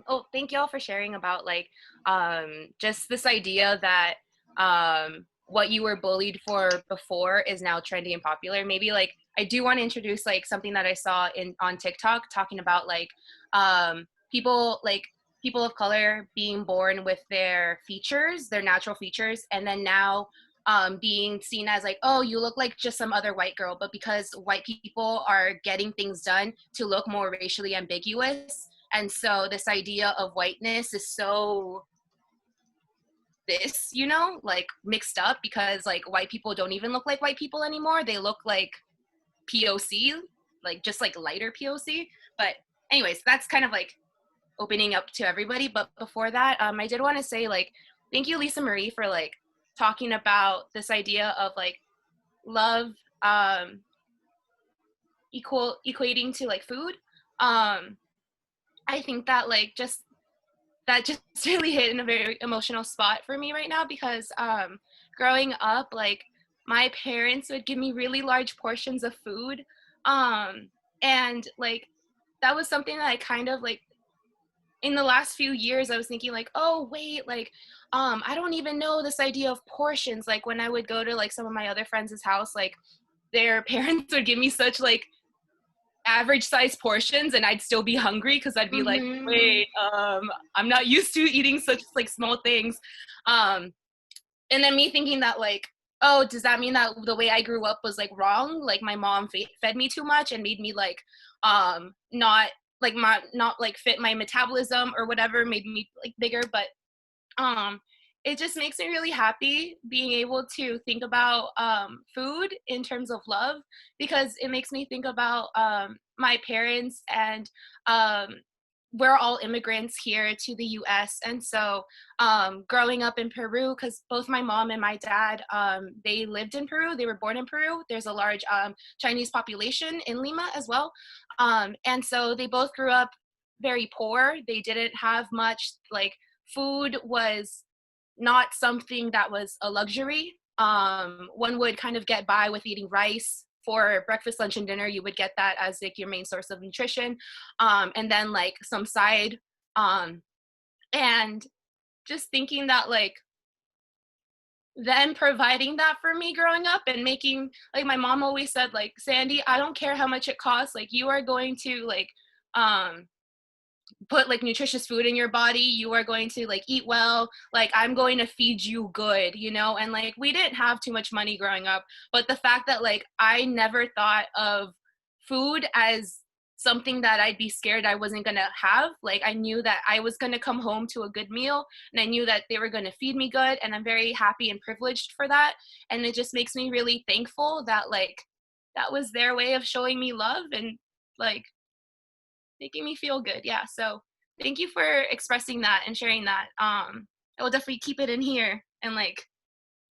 Oh, thank y'all for sharing about like just this idea that what you were bullied for before is now trendy and popular. Maybe like I do want to introduce like something that I saw in on TikTok talking about like people like people of color being born with their features, their natural features, and then now being seen as like, oh, you look like just some other white girl, but because white people are getting things done to look more racially ambiguous, and so this idea of whiteness is so this, like mixed up because like white people don't even look like white people anymore. They look like POC, like just like lighter POC. But anyways, that's kind of like opening up to everybody. But before that, I did want to say like, thank you, Lisa Marie, for like talking about this idea of like love equating to like food. I think that like that just really hit in a very emotional spot for me right now because growing up, like my parents would give me really large portions of food. And like that was something that I kind of like in the last few years I was thinking like, oh wait, like I don't even know this idea of portions. Like when I would go to like some of my other friends' house, like their parents would give me such like average size portions and I'd still be hungry because I'd be like, wait, I'm not used to eating such like small things. And then me thinking that like, oh, does that mean that the way I grew up was like wrong? Like my mom fed me too much and made me like not like not like fit my metabolism or whatever, made me like bigger. But it just makes me really happy being able to think about food in terms of love because it makes me think about my parents and we're all immigrants here to the US. And so growing up in Peru, because both my mom and my dad, they lived in Peru, they were born in Peru. There's a large Chinese population in Lima as well. And so they both grew up very poor. They didn't have much, like food was not something that was a luxury. One would kind of get by with eating rice for breakfast, lunch, and dinner. You would get that as like your main source of nutrition, and then like some side. And just thinking that like them providing that for me growing up and making like my mom always said like, Sandy, I don't care how much it costs. Like you are going to like put like nutritious food in your body, you are going to like eat well, like I'm going to feed you good, and like we didn't have too much money growing up, but the fact that like I never thought of food as something that I'd be scared I wasn't gonna have. Like I knew that I was gonna come home to a good meal and I knew that they were gonna feed me good, and I'm very happy and privileged for that. And it just makes me really thankful that like that was their way of showing me love and like making me feel good. Yeah. So thank you for expressing that and sharing that. I will definitely keep it in here and like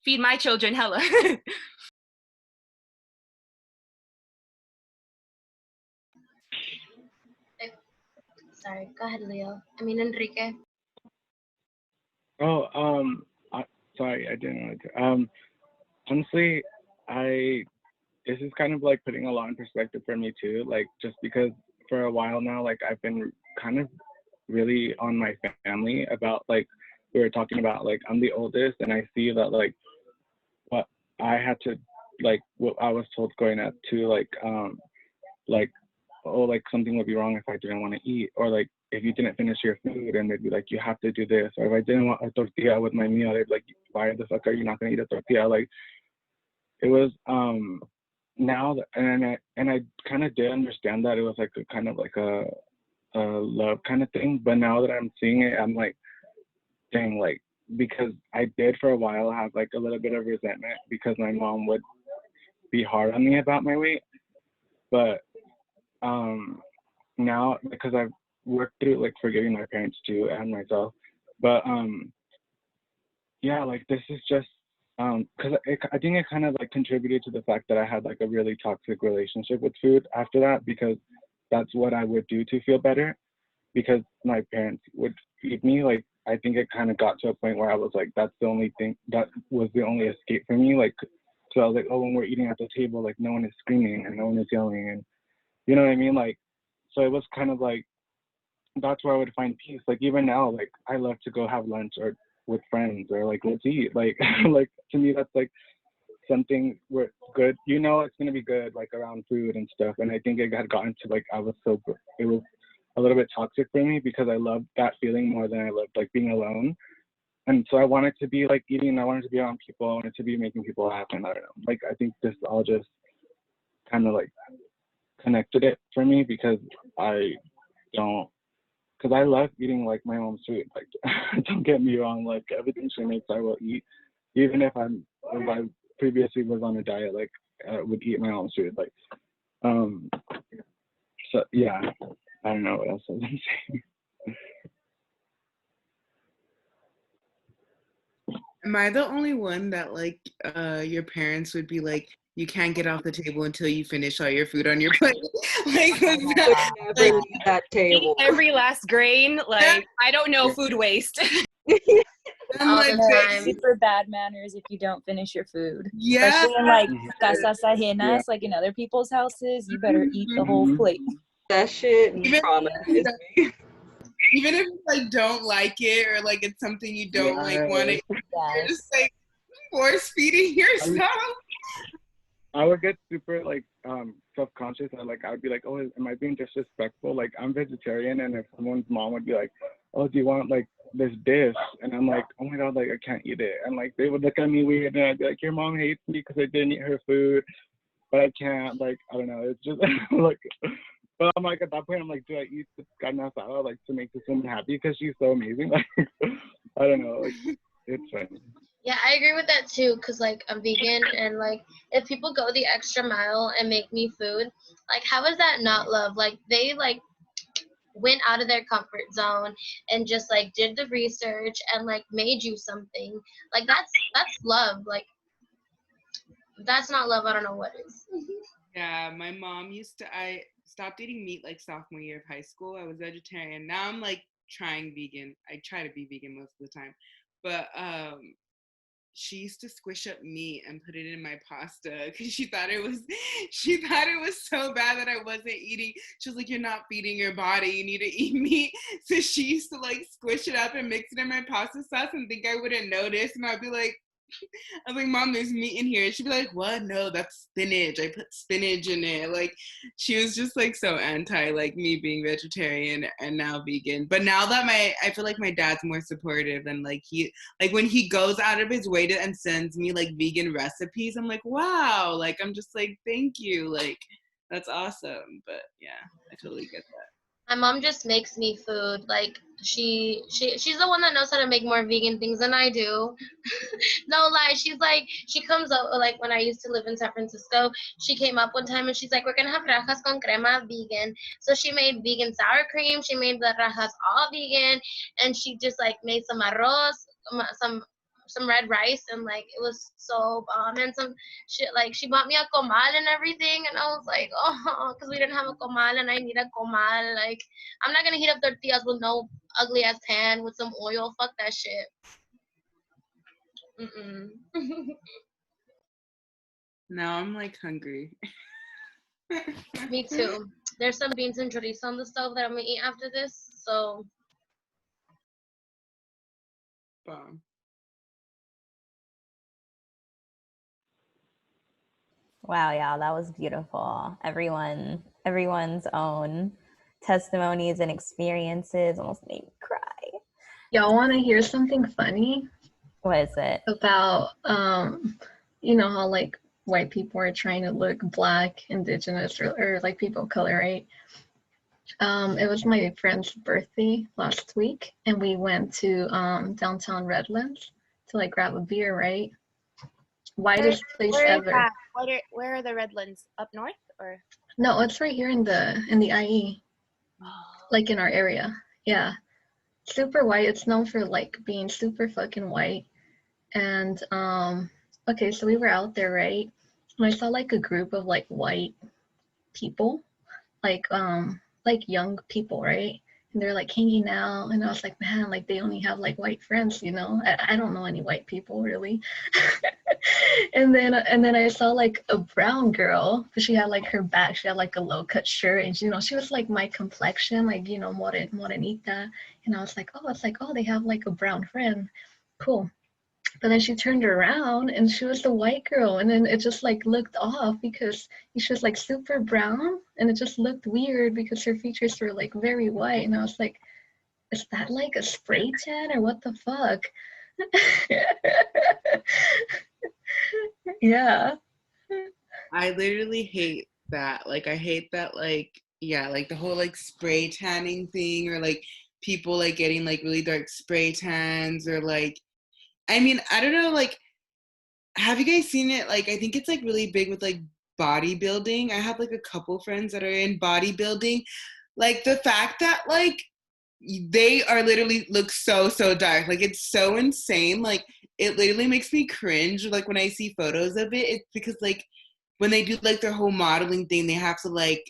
feed my children hella. Sorry, go ahead, Leo. I mean, Enrique. Oh, sorry, I didn't want to. Honestly, I this is kind of like putting a lot in perspective for me too. Like just because for a while now, like I've been kind of really on my family about like we were talking about like I'm the oldest and I see that what I had to like what I was told growing up to like oh like something would be wrong if I didn't want to eat, or like if you didn't finish your food and they'd be like you have to do this, or if I didn't want a tortilla with my meal they'd be like why the fuck are you not gonna eat a tortilla. Like it was now that, and I kind of did understand that it was like a kind of like a love kind of thing, but now that I'm seeing it I'm like dang, like because I did for a while have like a little bit of resentment because my mom would be hard on me about my weight, but um now because I've worked through like forgiving my parents too and myself, but yeah, like this is just because I think it kind of like contributed to the fact that I had like a really toxic relationship with food after that, because that's what I would do to feel better because my parents would feed me. Like I think it kind of got to a point where I was like that's the only thing that was the only escape for me. Like so I was like, oh, when we're eating at the table, like no one is screaming and no one is yelling, and you know what I mean. Like so it was kind of like that's where I would find peace. Like even now, like I love to go have lunch or with friends or like let's eat. Like like to me that's like something where it's good. You know it's gonna be good like around food and stuff. And I think it had gotten to like it was a little bit toxic for me because I loved that feeling more than I loved like being alone. And so I wanted to be like eating, I wanted to be around people, I wanted to be making people happy. And I don't know. Like I think this all just kind of like connected it for me because I don't because I love eating like my mom's food. Like don't get me wrong, like everything she makes I will eat. Even if I previously was on a diet, like I would eat my mom's food. Like um so yeah, I don't know what else I was gonna say. Am I the only one that like your parents would be like, you can't get off the table until you finish all your food on your plate? Like, was that, Never like, leave that table. Every last grain, like I don't know food waste. I'm All like, the time. Super bad manners if you don't finish your food. yeah. Especially in like Mhm. casas ajenas, Yeah. like in other people's houses, you better eat the whole Mhm. plate. That shit Even traumatized me. even if you like don't like it or like it's something you don't like want to eat, you're just Yes. like force feeding yourself. I would get super like self-conscious and like I would be like, oh, am I being disrespectful? Like I'm vegetarian, and if someone's mom would be like, oh, do you want like this dish? And I'm like, oh my god, like I can't eat it. And like they would look at me weird, and I'd be like, your mom hates me because I didn't eat her food, but I can't. Like I don't know, it's just like. But I'm like at that point, I'm like, do I eat this carne asada like to make this woman happy because she's so amazing? Like I don't know, like it's funny. Yeah, I agree with that too, cause like I'm vegan, and like if people go the extra mile and make me food, like how is that not love? Like they like went out of their comfort zone and just like did the research and like made you something. Like that's love. Like if that's not love, I don't know what is. Yeah, my mom I stopped eating meat like sophomore year of high school. I was vegetarian. Now I'm like trying vegan. I try to be vegan most of the time. But she used to squish up meat and put it in my pasta because she thought it was so bad that I wasn't eating. She was like, you're not feeding your body, you need to eat meat. So she used to like squish it up and mix it in my pasta sauce and think I wouldn't notice. And I'd be like, I was like, Mom, there's meat in here. She'd be like, what? No, that's spinach. I put spinach in it. Like, she was just like so anti like me being vegetarian and now vegan. But now that I feel like my dad's more supportive, and like when he goes out of his way to and sends me like vegan recipes, I'm like, wow. Like, I'm just like, thank you. Like, that's awesome. But yeah, I totally get that. My mom just makes me food. Like she's the one that knows how to make more vegan things than I do. No lie, she's like she comes up like when I used to live in San Francisco. She came up one time and she's like, we're gonna have rajas con crema vegan. So she made vegan sour cream. She made the rajas all vegan, and she just like made some arroz, some red rice, and like it was so bomb. And some shit like she bought me a comal and everything, and I was like, oh, because we didn't have a comal and I need a comal. Like I'm not gonna heat up tortillas with no ugly ass pan with some oil. Fuck that shit. Mm-mm. Now I'm like hungry. Me too. There's some beans and chorizo on the stove that I'm gonna eat after this. So Bomb. Wow, y'all, that was beautiful. Everyone's own testimonies and experiences almost made me cry. Y'all want to hear something funny What is it? about, you know how like white people are trying to look black, indigenous, or like people of color, right? It was my friend's birthday last week, and we went to downtown Redlands to like grab a beer, right? Whitest place Where is ever. that? Where are the Redlands? Up north or? No, it's right here in the IE, like in our area. Yeah, super white. It's known for like being super fucking white. And okay, so we were out there, right? And I saw like a group of like white people, like young people, right? and they're like hanging out, and I was like, man, like they only have like white friends, you know. I don't know any white people really. And then I saw like a brown girl, but she had like her back, she had like a low cut shirt, and you know, she was like my complexion, like, you know, morenita. And I was like, oh, it's like, oh, they have like a brown friend, cool. But then she turned around and she was the white girl, and then it just like looked off because she was like super brown, and it just looked weird because her features were like very white, and I was like, is that like a spray tan or what the fuck? Yeah. I literally hate that. Like, I hate that, like, yeah, like the whole like spray tanning thing, or like people like getting like really dark spray tans, or like, I mean, I don't know, like, have you guys seen it? Like, I think it's like really big with like bodybuilding. I have like a couple friends that are in bodybuilding. Like, the fact that like they are literally look so dark. Like, it's so insane. Like, it literally makes me cringe. Like, when I see photos of it, it's because like when they do like their whole modeling thing, they have to like,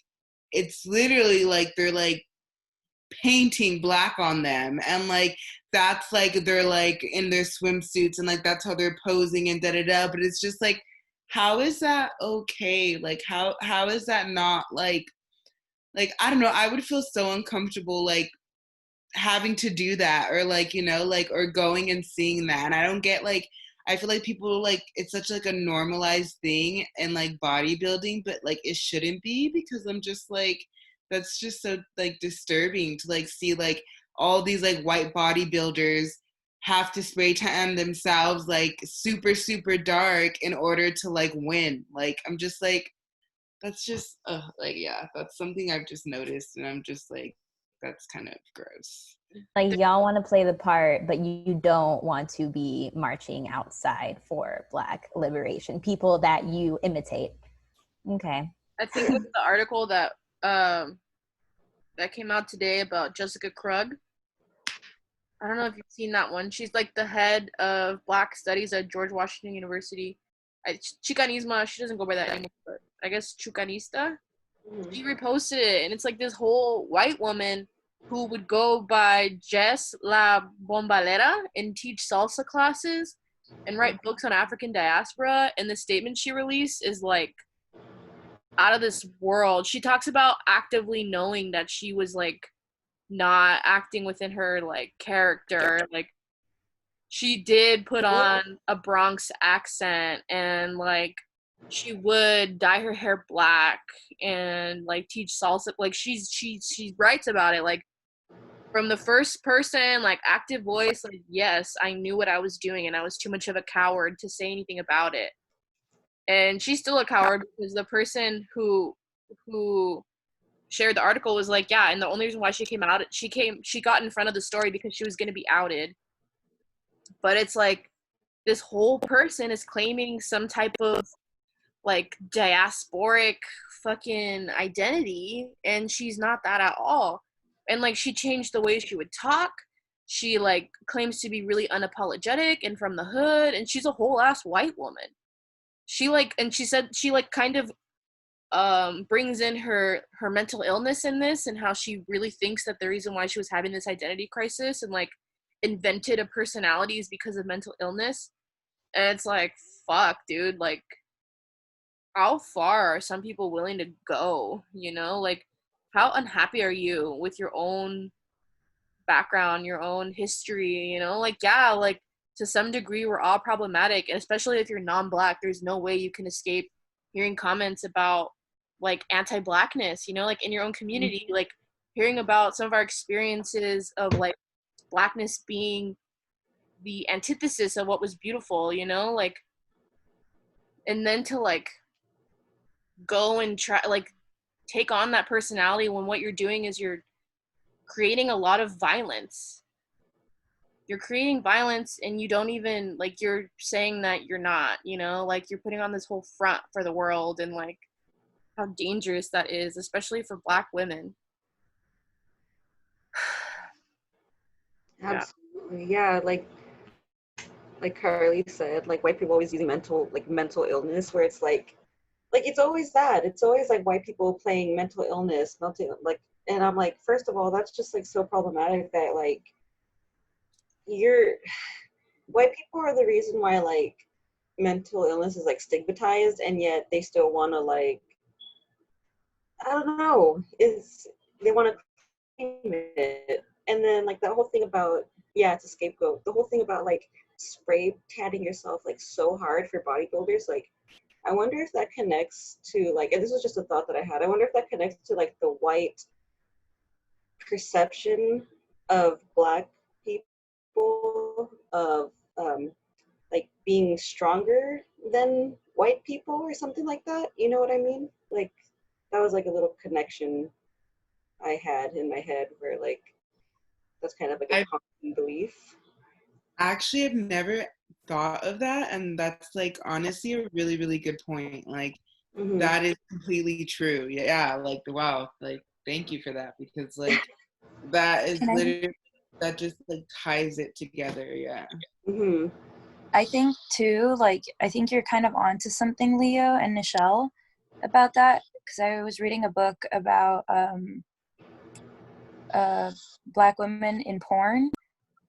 it's literally like they're like painting black on them, and like that's like they're like in their swimsuits, and like that's how they're posing and da da da. But it's just like, how is that okay? Like, how is that not like I don't know, I would feel so uncomfortable like having to do that, or like, you know, like, or going and seeing that. And I don't get, like, I feel like people like, it's such like a normalized thing in like bodybuilding, but like it shouldn't be, because I'm just like, that's just so like disturbing to like see like all these like white bodybuilders have to spray tan themselves like super dark in order to like win. Like, I'm just like, that's just like, yeah, that's something I've just noticed, and I'm just like, that's kind of gross. Like, y'all want to play the part, but you don't want to be marching outside for Black liberation. People that you imitate. Okay. I think with the article that that came out today about Jessica Krug, I don't know if you've seen that one. She's like the head of Black Studies at George Washington University. Chicanismo, she doesn't go by that anymore, but I guess Chucanista. She reposted it, and it's like this whole white woman who would go by Jess La Bombalera and teach salsa classes and write books on African diaspora. And the statement she released is like out of this world. She talks about actively knowing that she was like not acting within her like character. Like, she did put on a Bronx accent, and like she would dye her hair black and like teach salsa. Like, she writes about it like from the first person, like active voice, like, yes, I knew what I was doing and I was too much of a coward to say anything about it. And she's still a coward because the person who shared the article was like, yeah, and the only reason why she came out, she got in front of the story because she was going to be outed. But it's like, this whole person is claiming some type of like diasporic fucking identity, and she's not that at all. And like, she changed the way she would talk. She like claims to be really unapologetic and from the hood, and she's a whole ass white woman. She like, and she said she like kind of brings in her mental illness in this, and how she really thinks that the reason why she was having this identity crisis and like invented a personality is because of mental illness. And it's like, fuck, dude, like, how far are some people willing to go, you know? Like, how unhappy are you with your own background, your own history, you know? Like, yeah, like, to some degree, we're all problematic, and especially if you're non-Black, there's no way you can escape hearing comments about, like, anti-Blackness, you know? Like, in your own community, like, hearing about some of our experiences of, like, Blackness being the antithesis of what was beautiful, you know? Like, and then to, like, go and try, like, take on that personality when what you're doing is you're creating a lot of violence. You're creating violence, and you don't even, like, you're saying that you're not, you know? Like, you're putting on this whole front for the world, and, like, how dangerous that is, especially for Black women. Absolutely, yeah. Like Carly said, like white people always using mental illness, where it's like it's always that. It's always like white people playing mental illness, like And I'm like, first of all, that's just like so problematic that like you're white people are the reason why like mental illness is like stigmatized, and yet they still want to like, I don't know, is they want to claim it. And then like the whole thing about, yeah, it's a scapegoat. The whole thing about like spray tanning yourself like so hard for bodybuilders, like I wonder if that connects to like, and this was just a thought that I had, I wonder if that connects to like the white perception of Black people, of like being stronger than white people or something like that. You know what I mean? Like that was like a little connection I had in my head where like that's kind of like a I common belief. actually have never thought of that, and that's like honestly a really, really good point. Like Mm-hmm. that is completely true. Yeah, like wow, like thank you for that, because like that is Can I? literally that just like ties it together. Yeah. Mm-hmm. I think too, like I think you're kind of onto something, Leo and Nichelle, about that, because I was reading a book about Black women in porn,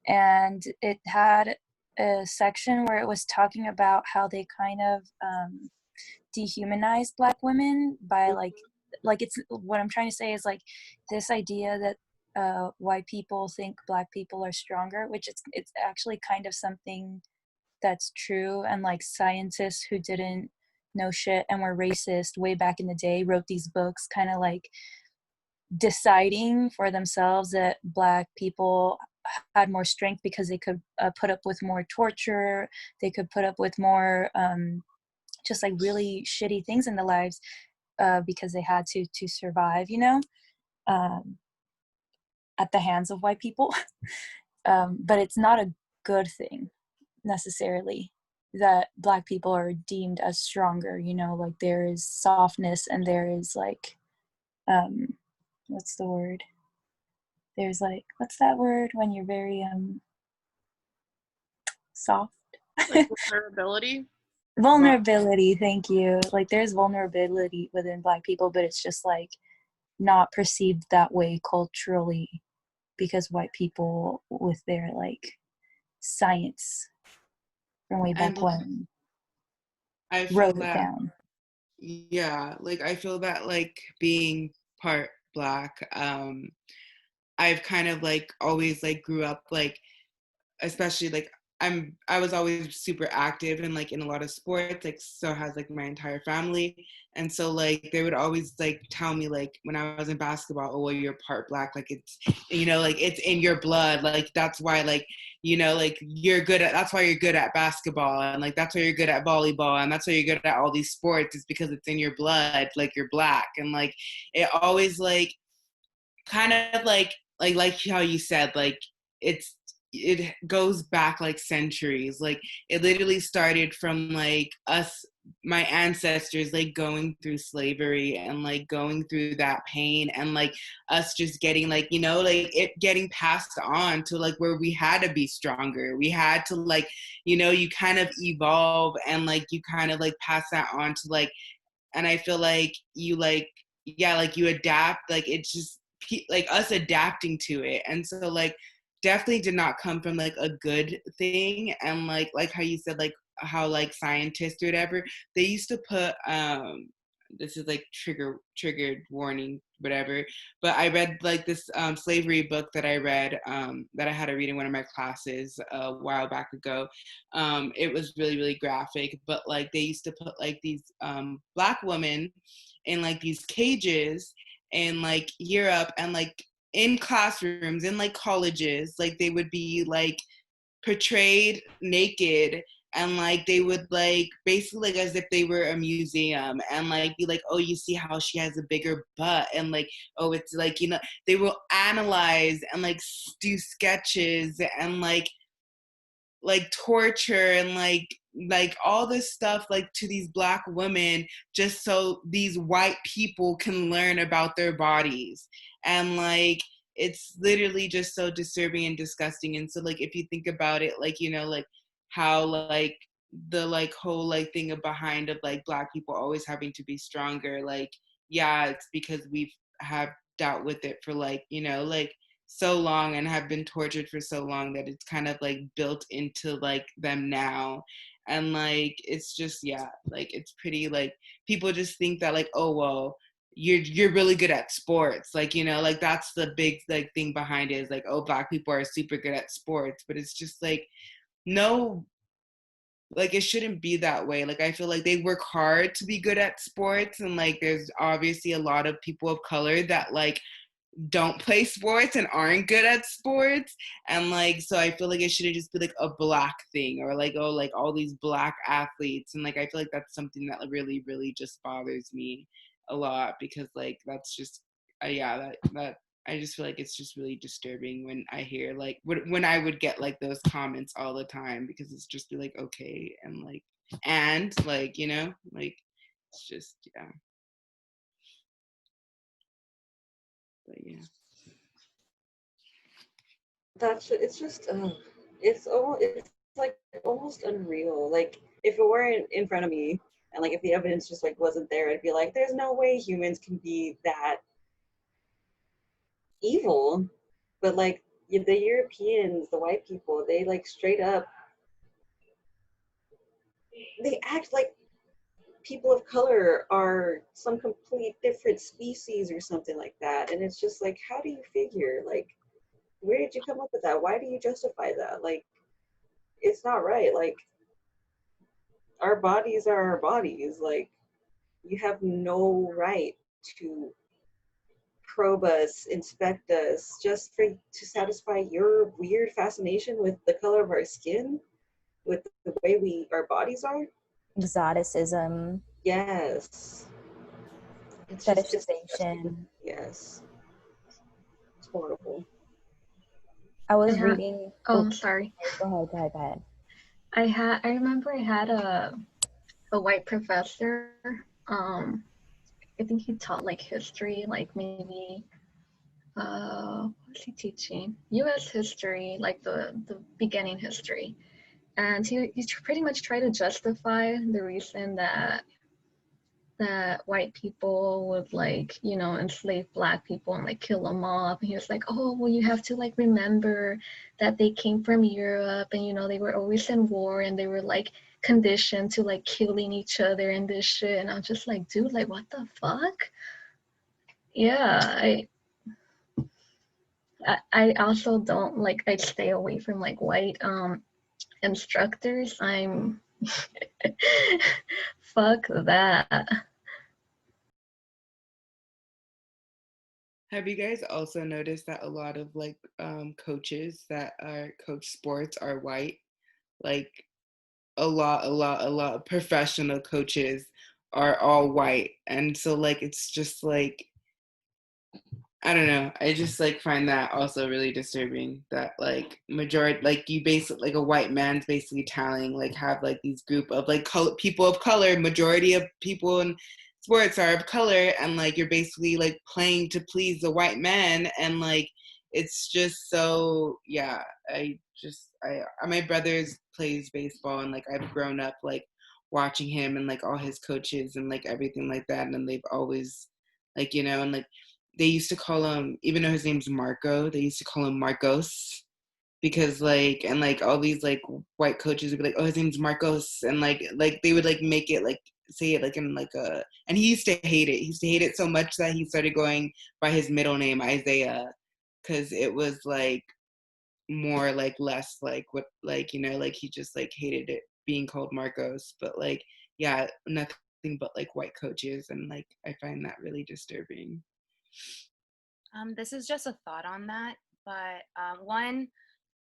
and it had a section where it was talking about how they kind of dehumanized Black women by like it's what I'm trying to say is like this idea that white people think Black people are stronger, which it's actually kind of something that's true. And like scientists who didn't know shit and were racist way back in the day wrote these books kind of like deciding for themselves that Black people had more strength because they could put up with more torture, they could put up with more just like really shitty things in their lives because they had to survive, you know, um, at the hands of white people. But it's not a good thing necessarily that Black people are deemed as stronger, you know, like there is softness and there is like what's the word, there's like, what's that word when you're very soft? Like vulnerability. Vulnerability, thank you. Like there's vulnerability within Black people, but it's just like not perceived that way culturally because white people with their like science from way back And like, when I feel wrote it that, down. yeah, like I feel that like being part Black, I've kind of like always like grew up like, especially like I was always super active and like in a lot of sports, like so has like my entire family. And so like they would always like tell me like when I was in basketball, oh well, you're part Black, like it's, you know, like it's in your blood, like that's why like, you know, like you're good at, that's why you're good at basketball, and like that's why you're good at volleyball, and that's why you're good at all these sports, is because it's in your blood, like you're Black. And like it always like kind of like how you said, like it goes back like centuries. Like it literally started from like us, my ancestors, like going through slavery and like going through that pain, and like us just getting like, you know, like it getting passed on to like where we had to be stronger, we had to like, you know, you kind of evolve and like you kind of like pass that on to like, and I feel like you like, yeah, like you adapt, like it's just like us adapting to it. And so like definitely did not come from like a good thing. And like how you said, like how like scientists or whatever, they used to put this is like triggered warning, whatever, but I read like this slavery book that I read, that I had to read in one of my classes a while back ago. It was really, really graphic, but like they used to put like these Black women in like these cages in like Europe, and like in classrooms in like colleges, like they would be like portrayed naked, and like they would like basically like as if they were a museum, and like be like, oh, you see how she has a bigger butt, and like, oh, it's like, you know, they will analyze and like do sketches and like torture and like all this stuff like to these Black women, just so these white people can learn about their bodies. And like it's literally just so disturbing and disgusting. And so like if you think about it, like, you know, like how like the like whole like thing behind of like Black people always having to be stronger, like yeah, it's because we've have dealt with it for like, you know, like so long and have been tortured for so long that it's kind of like built into like them now. And like it's just, yeah, like it's pretty like people just think that like, oh well, you're really good at sports, like, you know, like that's the big like thing behind it is like, oh, Black people are super good at sports, but it's just like, no, like it shouldn't be that way. Like I feel like they work hard to be good at sports, and like there's obviously a lot of people of color that like don't play sports and aren't good at sports, and like so I feel like it shouldn't just be like a Black thing or like, oh, like all these Black athletes. And like I feel like that's something that really really just bothers me a lot, because like that's just yeah, that I just feel like it's just really disturbing when I hear like when I would get like those comments all the time, because it's just be like, okay, and like, you know, like it's just, yeah, but yeah. It's just it's like almost unreal. Like if it weren't in front of me and like if the evidence just like wasn't there, I'd be like, there's no way humans can be that evil. But like the Europeans, the white people, they like straight up they act like people of color are some complete different species or something like that. And it's just like, how do you figure? Like, where did you come up with that? Why do you justify that? Like, it's not right. Like, our bodies are our bodies. Like, you have no right to probe us, inspect us, just for to satisfy your weird fascination with the color of our skin, with the way our bodies are. Exoticism, Yes. It's fetishization. yes. It's horrible. I was Yeah. reading. Oh, sorry. Go ahead. I remember I had a white professor. I think he taught like history, like maybe what was he teaching? U.S. history, like the beginning history, and he pretty much tried to justify the reason that white people would like, you know, enslave Black people and like kill them off. And he was like, oh, well, you have to like remember that they came from Europe and, you know, they were always in war and they were like conditioned to like killing each other and this shit. And I'm just like, dude, like, what the fuck? Yeah, I also don't like, I stay away from like white instructors. I'm fuck that. Have you guys also noticed that a lot of like coaches that are coach sports are white? Like a lot of professional coaches are all white. And so like it's just like, I don't know. I just like find that also really disturbing that like majority, like you basically like a white man's basically telling like have like these group of like people of color, majority of people in sports are of color, and like you're basically like playing to please the white man, and like it's just so, yeah. I my brother's plays baseball, and like I've grown up like watching him and like all his coaches and like everything like that, and they've always like, you know, and like they used to call him, even though his name's Marco, they used to call him Marcos, because like, and like all these like white coaches would be like, oh, his name's Marcos, and like they would like make it like say it like in like a, and he used to hate it. He used to hate it so much that he started going by his middle name Isaiah, because it was like more like less like what, like, you know, like he just like hated it being called Marcos. But like, yeah, nothing but like white coaches, and like I find that really disturbing. This is just a thought on that, but one,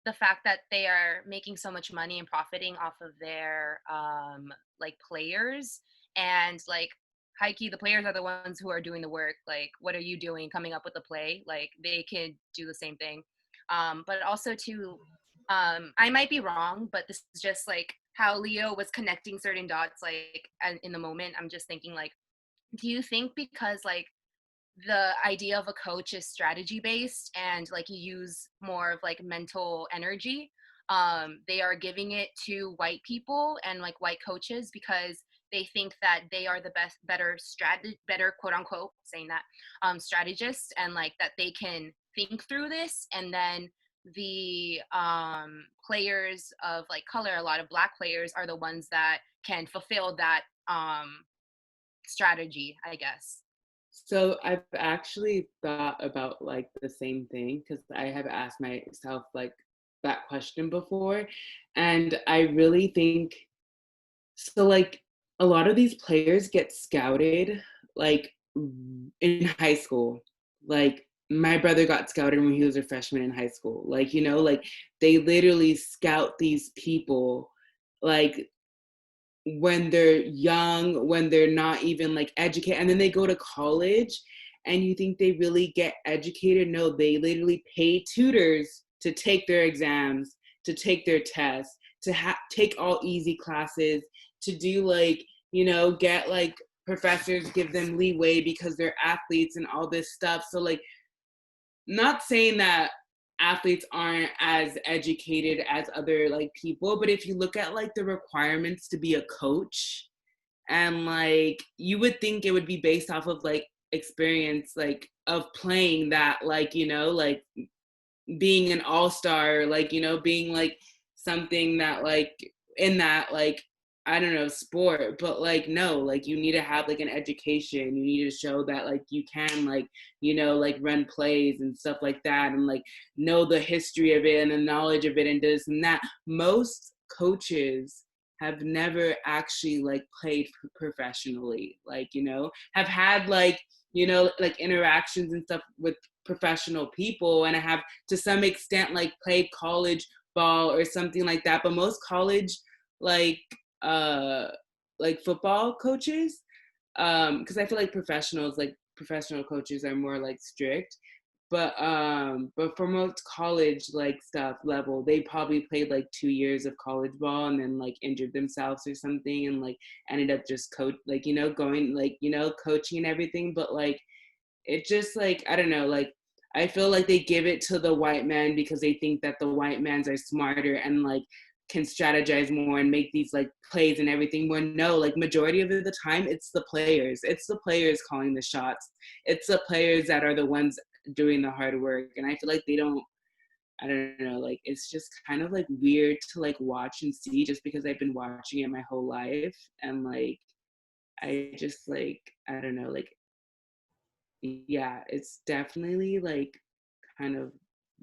the fact that they are making so much money and profiting off of their like players, and like high key, the players are the ones who are doing the work. Like, what are you doing coming up with a play? Like, they can do the same thing. But also too, I might be wrong, but this is just like how Leo was connecting certain dots, like in the moment. I'm just thinking like, do you think because like the idea of a coach is strategy based and like you use more of like mental energy, they are giving it to white people and like white coaches because they think that they are the better quote unquote saying that strategists, and like that they can think through this, and then the players of like color, a lot of Black players, are the ones that can fulfill that strategy, I guess. So I've actually thought about like the same thing, because I have asked myself like that question before, and I really think so. Like a lot of these players get scouted like in high school. Like my brother got scouted when he was a freshman in high school. Like, you know, like they literally scout these people like when they're young, when they're not even like educated, and then they go to college and you think they really get educated. No, they literally pay tutors to take their exams, to take their tests, to take all easy classes, to do like, you know, get like professors give them leeway because they're athletes and all this stuff. So like, not saying that athletes aren't as educated as other like people, but if you look at like the requirements to be a coach, and like you would think it would be based off of like experience, like of playing that, like, you know, like being an all-star, like, you know, being like something that like in that like, I don't know, sport. But like no, like you need to have like an education, you need to show that like you can like, you know, like run plays and stuff like that, and like know the history of it and the knowledge of it and this and that. Most coaches have never actually like played professionally, like, you know, have had like, you know, like interactions and stuff with professional people, and I have to some extent like played college ball or something like that. But most college uh like football coaches, because I feel like professional coaches are more like strict, but for most college like stuff level, they probably played like 2 years of college ball and then like injured themselves or something, and like ended up just like, you know, going like, you know, coaching and everything. But like it just like, I don't know, like I feel like they give it to the white man because they think that the white mans are smarter and like can strategize more and make these like plays and everything, when no, like majority of the time it's the players calling the shots, it's the players that are the ones doing the hard work. And I feel like they don't, I don't know, like it's just kind of like weird to like watch and see, just because I've been watching it my whole life. And like I just like, I don't know, like yeah, it's definitely like kind of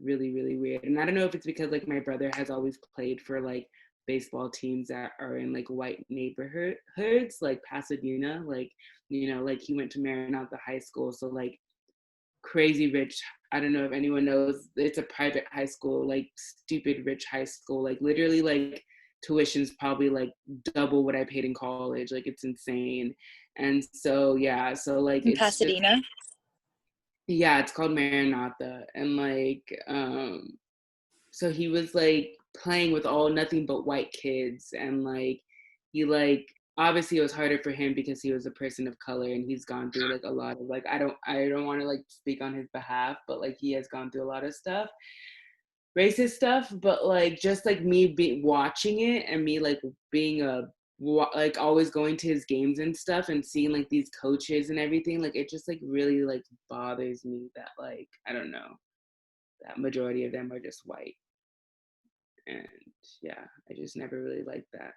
really, really weird. And I don't know if it's because like my brother has always played for like baseball teams that are in like white neighborhoods, like Pasadena, like, you know, like he went to Maranatha High School. So like crazy rich, I don't know if anyone knows, it's a private high school, like stupid rich high school, like literally like tuition's probably like double what I paid in college. Like it's insane. And so yeah, so like In it's just, Pasadena. yeah, it's called Maranatha. And like so he was like playing with all nothing but white kids, and like he like, obviously it was harder for him because he was a person of color, and he's gone through like a lot of like, I don't want to like speak on his behalf, but like he has gone through a lot of stuff, racist stuff. But like just like me watching it, and me like being like always going to his games and stuff, and seeing like these coaches and everything, like it just like really like bothers me that like, I don't know, that majority of them are just white. And yeah, I just never really liked that.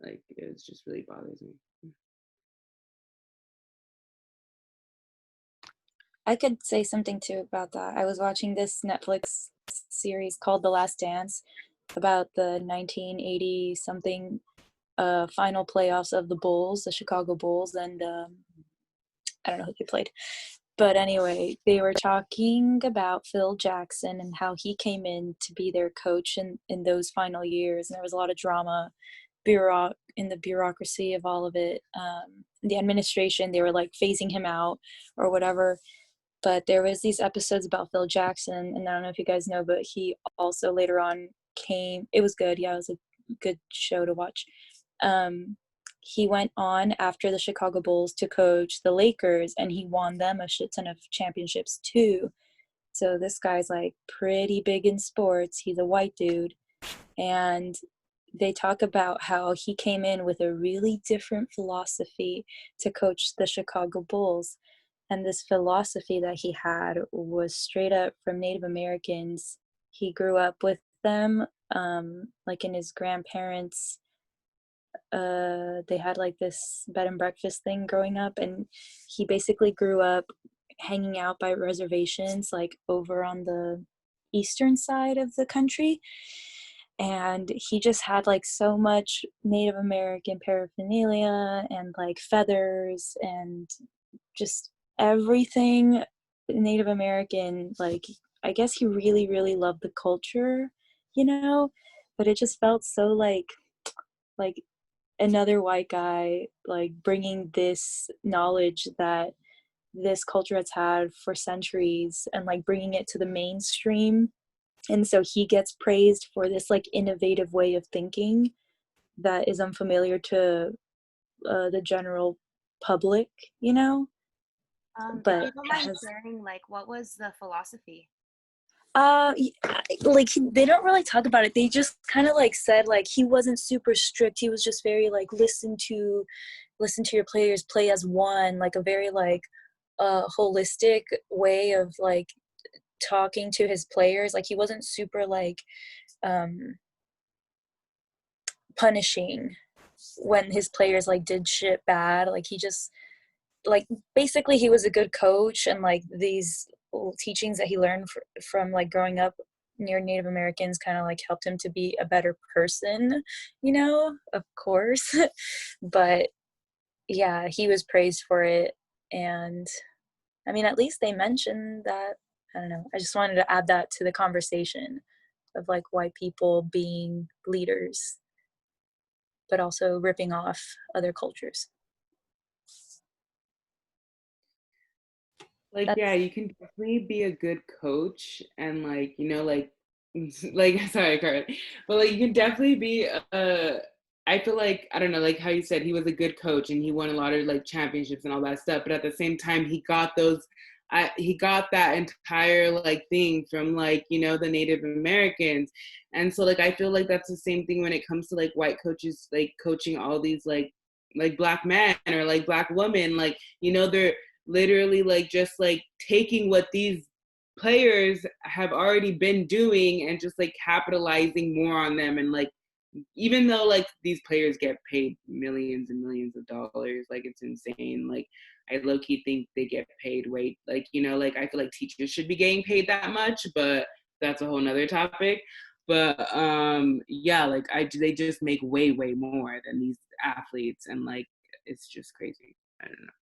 Like it just really bothers me. I could say something too about that. I was watching this Netflix series called The Last Dance about the 1980 something final playoffs of the Bulls, the Chicago Bulls, and I don't know who they played. But anyway, they were talking about Phil Jackson and how he came in to be their coach in those final years. And there was a lot of drama in the bureaucracy of all of it. The administration, they were like phasing him out or whatever. But there was these episodes about Phil Jackson, and I don't know if you guys know, but he also later on it was good. Yeah, it was a good show to watch. He went on after the Chicago Bulls to coach the Lakers, and he won them a shit ton of championships too. So this guy's like pretty big in sports. He's a white dude, and they talk about how he came in with a really different philosophy to coach the Chicago Bulls. And this philosophy that he had was straight up from Native Americans. He grew up with them, like in his grandparents. They had like this bed and breakfast thing growing up, and he basically grew up hanging out by reservations, like over on the eastern side of the country. And he just had like so much Native American paraphernalia and like feathers and just everything Native American. Like, I guess he really, really loved the culture, you know, but it just felt so like another white guy like bringing this knowledge that this culture has had for centuries and like bringing it to the mainstream. And so he gets praised for this like innovative way of thinking that is unfamiliar to the general public, you know. If But you don't mind has sharing, like, what was the philosophy? like they don't really talk about it. They just kind of like said like he wasn't super strict. He was just very like listen to your players, play as one, like a very like holistic way of like talking to his players. Like he wasn't super like punishing when his players like did shit bad. Like he just like basically he was a good coach, and like these teachings that he learned from like growing up near Native Americans kind of like helped him to be a better person, you know, of course. But yeah, he was praised for it. And I mean, at least they mentioned that. I don't know, I just wanted to add that to the conversation of like white people being leaders but also ripping off other cultures. Like, That's yeah, you can definitely be a good coach and like, you know, like sorry, Carly, but like you can definitely be I feel like, I don't know, like how you said he was a good coach and he won a lot of like championships and all that stuff, but at the same time he got that entire like thing from like, you know, the Native Americans. And so like I feel like that's the same thing when it comes to like white coaches like coaching all these like black men or like black women, like, you know, they're literally like just like taking what these players have already been doing and just like capitalizing more on them. And like even though like these players get paid millions and millions of dollars, like it's insane, like I low-key think they get paid way, like, you know, like I feel like teachers should be getting paid that much, but that's a whole nother topic. But yeah, like they just make way more than these athletes, and like it's just crazy. I don't know,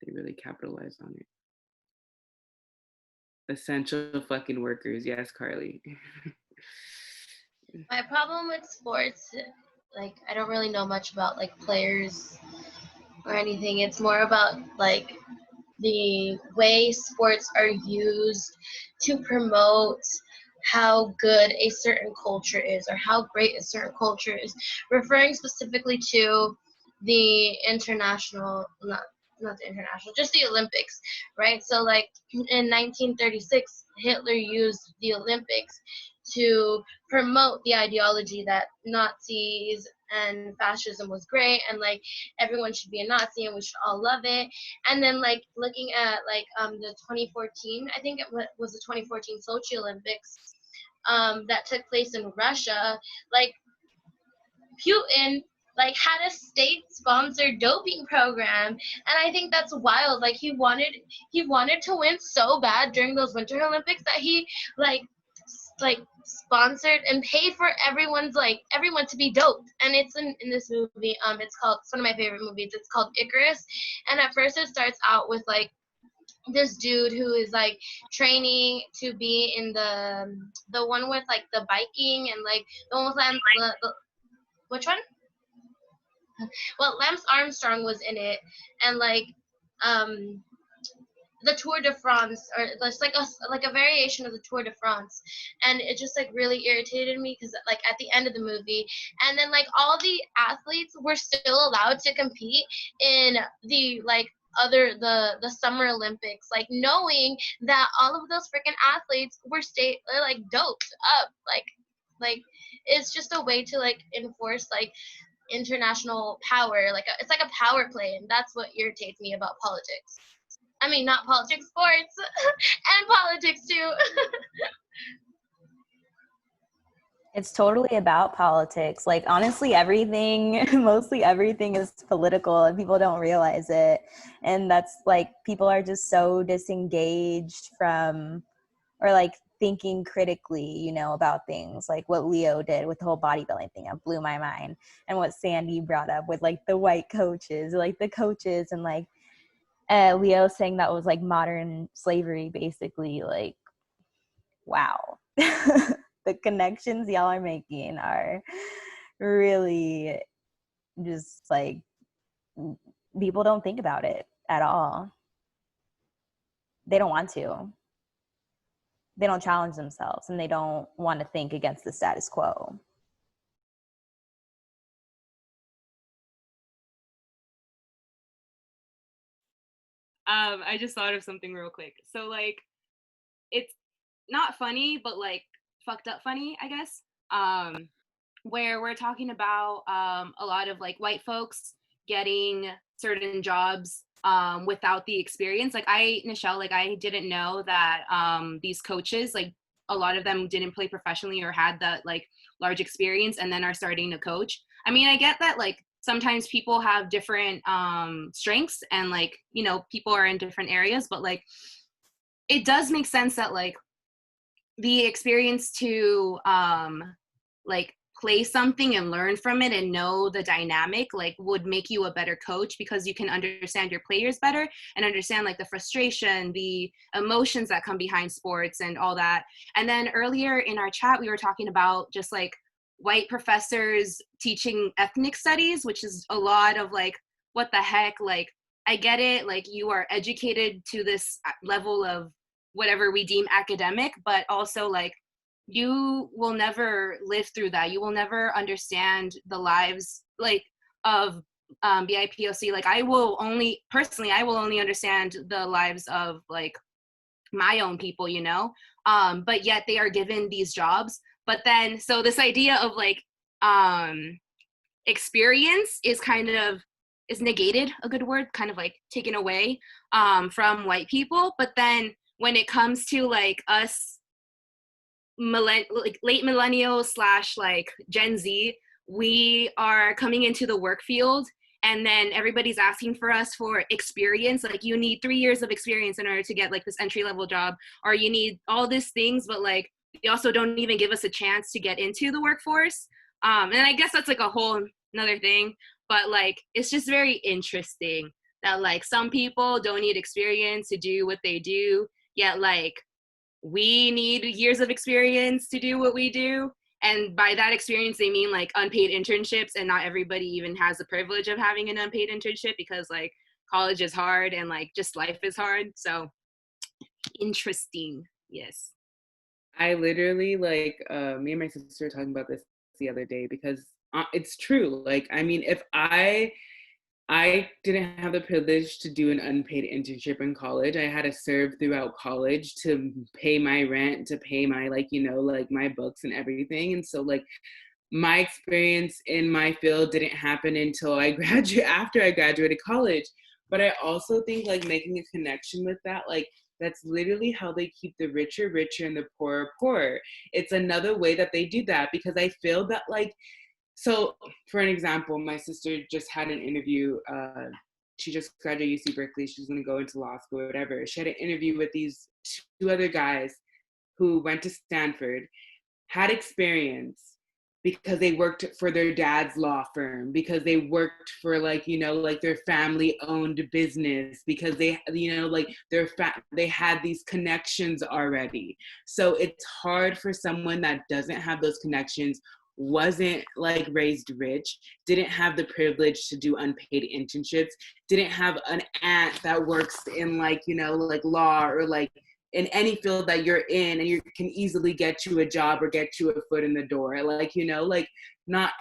they really capitalize on it. Essential fucking workers. Yes, Carly. My problem with sports, like I don't really know much about like players or anything. It's more about like the way sports are used to promote how good a certain culture is or how great a certain culture is, referring specifically to the international, not the international, just the Olympics, right? So like in 1936, Hitler used the Olympics to promote the ideology that Nazis and fascism was great, and like everyone should be a Nazi and we should all love it. And then like looking at like the 2014, I think it was the 2014 Sochi Olympics that took place in Russia, like Putin like had a state sponsored doping program, and I think that's wild. Like he wanted to win so bad during those Winter Olympics that he like sponsored and paid for everyone to be doped. And it's in this movie, it's one of my favorite movies, it's called Icarus. And at first it starts out with like this dude who is like training to be in the one with like the biking and like the one with which one? Well, Lance Armstrong was in it, and like the Tour de France, or it's like a variation of the Tour de France, and it just like really irritated me because like at the end of the movie, and then like all the athletes were still allowed to compete in the like the Summer Olympics, like knowing that all of those freaking athletes were like doped up, like it's just a way to like enforce like international power. Like it's like a power play, and that's what irritates me about politics. I mean, not politics, sports, and politics too. It's totally about politics. Like, honestly, everything, mostly everything is political and people don't realize it. And that's like, people are just so disengaged from, or like thinking critically, you know, about things like what Leo did with the whole bodybuilding thing. It blew my mind. And what Sandy brought up with like the white coaches, like the coaches, and like Leo saying that was like modern slavery, basically. Like, wow. The connections y'all are making are really just like, people don't think about it at all. They don't want to. They don't challenge themselves, and they don't want to think against the status quo. I just thought of something real quick. So like, it's not funny, but like fucked up funny, I guess. Where we're talking about a lot of like white folks getting certain jobs without the experience. Like Nichelle, like I didn't know that these coaches, like a lot of them didn't play professionally or had that like large experience and then are starting to coach. I mean, I get that like sometimes people have different strengths and like, you know, people are in different areas, but like it does make sense that like the experience to like play something and learn from it and know the dynamic like would make you a better coach, because you can understand your players better and understand like the frustration, the emotions that come behind sports and all that. And then earlier in our chat we were talking about just like white professors teaching ethnic studies, which is a lot of like, what the heck, like I get it, like you are educated to this level of whatever we deem academic, but also like you will never live through that. You will never understand the lives like of BIPOC. Like I will only understand the lives of like my own people, you know, but yet they are given these jobs. But then, so this idea of like experience is kind of, is negated, a good word, kind of like taken away from white people. But then when it comes to like us like late millennials / like Gen Z, we are coming into the work field and then everybody's asking for us for experience. Like you need 3 years of experience in order to get like this entry level job, or you need all these things, but like they also don't even give us a chance to get into the workforce. And I guess that's like a whole another thing, but like it's just very interesting that like some people don't need experience to do what they do, yet like we need years of experience to do what we do. And by that experience, they mean like unpaid internships, and not everybody even has the privilege of having an unpaid internship because like college is hard and like just life is hard. So interesting. Yes. I literally like me and my sister were talking about this the other day because it's true. Like, I mean, if I didn't have the privilege to do an unpaid internship in college. I had to serve throughout college to pay my rent, to pay my, like, you know, like my books and everything. And so like my experience in my field didn't happen until after I graduated college. But I also think like making a connection with that, like that's literally how they keep the richer richer and the poorer poorer. It's another way that they do that, because I feel that like, so for an example, my sister just had an interview. She just graduated UC Berkeley. She's going to go into law school or whatever. She had an interview with these 2 other guys who went to Stanford, had experience because they worked for their dad's law firm, because they worked for like, you know, like their family owned business, because they, you know, like they had these connections already. So it's hard for someone that doesn't have those connections, wasn't like raised rich, didn't have the privilege to do unpaid internships, didn't have an aunt that works in like, you know, like law or like in any field that you're in, and you can easily get you a job or get you a foot in the door. Like, you know, like not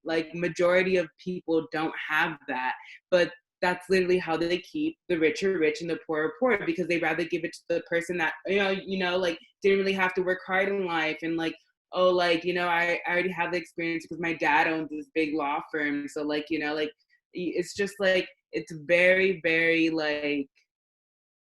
like majority of people don't have that, but that's literally how they keep the richer rich and the poorer poor, because they rather give it to the person that, you know, like didn't really have to work hard in life and like oh, like, you know, I already have the experience because my dad owns this big law firm. So like, you know, like, it's just like, it's very, very like,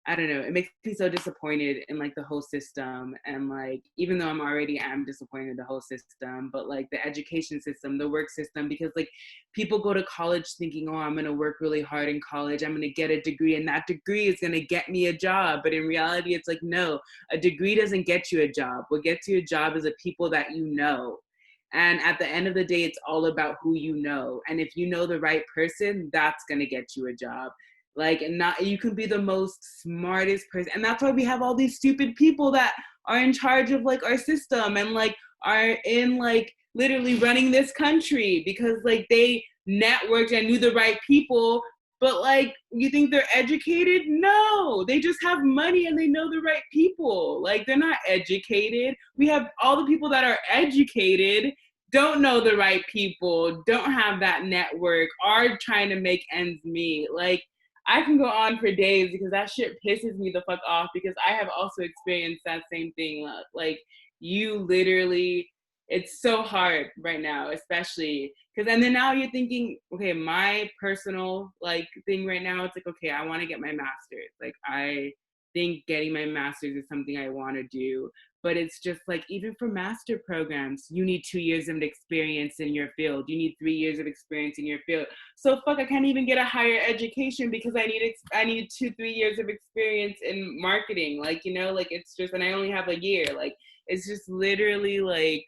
I don't know, it makes me so disappointed in like the whole system. And like, even though am disappointed in the whole system, but like the education system, the work system, because like people go to college thinking, oh, I'm gonna work really hard in college, I'm gonna get a degree, and that degree is gonna get me a job. But in reality, it's like, no, a degree doesn't get you a job. What gets you a job is the people that you know. And at the end of the day, it's all about who you know. And if you know the right person, that's gonna get you a job. Like, and not, you can be the most smartest person, and that's why we have all these stupid people that are in charge of like our system and like are in like literally running this country, because like they networked and knew the right people. But like, you think they're educated? No, they just have money and they know the right people. Like, they're not educated. We have all the people that are educated don't know the right people, don't have that network, are trying to make ends meet. Like, I can go on for days because that shit pisses me the fuck off, because I have also experienced that same thing. Like, you literally, it's so hard right now, especially because, and then now you're thinking, okay, my personal like thing right now, it's like, okay, I want to get my master's. Like, I think getting my master's is something I want to do. But it's just like, even for master programs, you need 2 years of experience in your field. You need 3 years of experience in your field. So fuck, I can't even get a higher education because I need 2-3 years of experience in marketing. Like, you know, like, it's just, and I only have a year. Like, it's just literally like,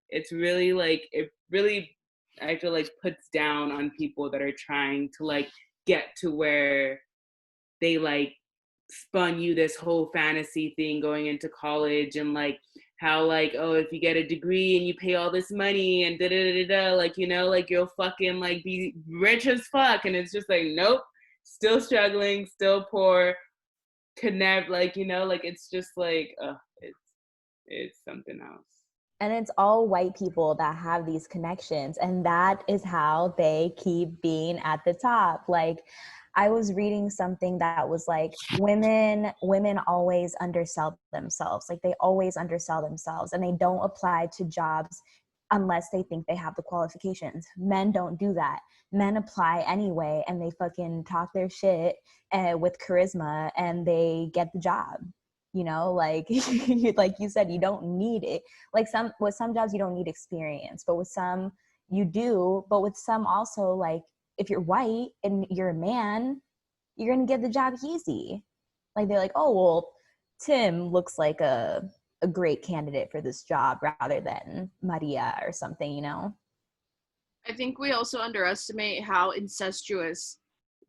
it's really like, it really, I feel like, puts down on people that are trying to like get to where they like spun you this whole fantasy thing going into college, and like how like, oh, if you get a degree and you pay all this money and da da da da, like, you know, like, you'll fucking like be rich as fuck. And it's just like, nope, still struggling, still poor, could never, like, you know, like, it's just like, it's something else. And it's all white people that have these connections, and that is how they keep being at the top. Like, I was reading something that was like, women always undersell themselves. Like, they always undersell themselves, and they don't apply to jobs unless they think they have the qualifications. Men don't do that. Men apply anyway, and they fucking talk their shit with charisma, and they get the job. You know, like, like you said, you don't need it. Like, with some jobs you don't need experience, but with some you do. But with some also, like, if you're white and you're a man, you're gonna get the job easy. Like, they're like, oh, well, Tim looks like a great candidate for this job rather than Maria or something, you know? I think we also underestimate how incestuous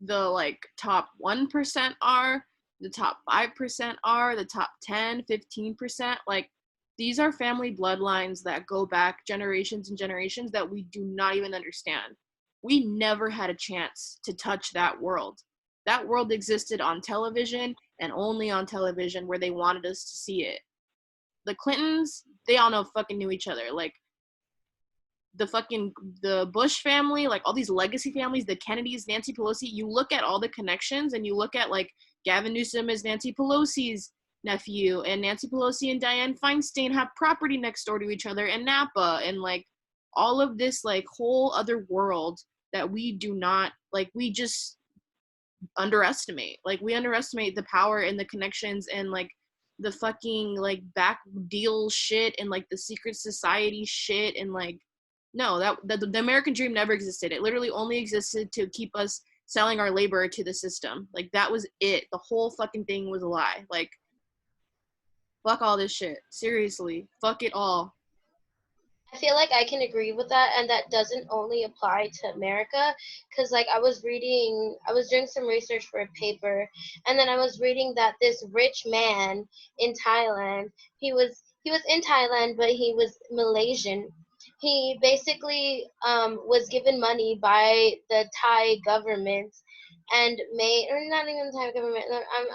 the like top 1% are, the top 5% are, the top 10, 15%. Like, these are family bloodlines that go back generations and generations that we do not even understand. We never had a chance to touch that world. That world existed on television, and only on television, where they wanted us to see it. The Clintons, they all know fucking knew each other. Like, the Bush family, like all these legacy families, the Kennedys, Nancy Pelosi, you look at all the connections, and you look at like Gavin Newsom is Nancy Pelosi's nephew, and Nancy Pelosi and Dianne Feinstein have property next door to each other in Napa, and like all of this like whole other world that we do not, like, we just underestimate. Like, we underestimate the power and the connections and like the fucking like back deal shit and like the secret society shit. And like, no, that the American dream never existed. It literally only existed to keep us selling our labor to the system. Like, that was it. The whole fucking thing was a lie. Like, fuck all this shit. Seriously, fuck it all. I feel like I can agree with that, and that doesn't only apply to America, because like I was doing some research for a paper, and then I was reading that this rich man in Thailand, he was in Thailand, but he was Malaysian. He basically was given money by the Thai government and made, or not even the Thai government,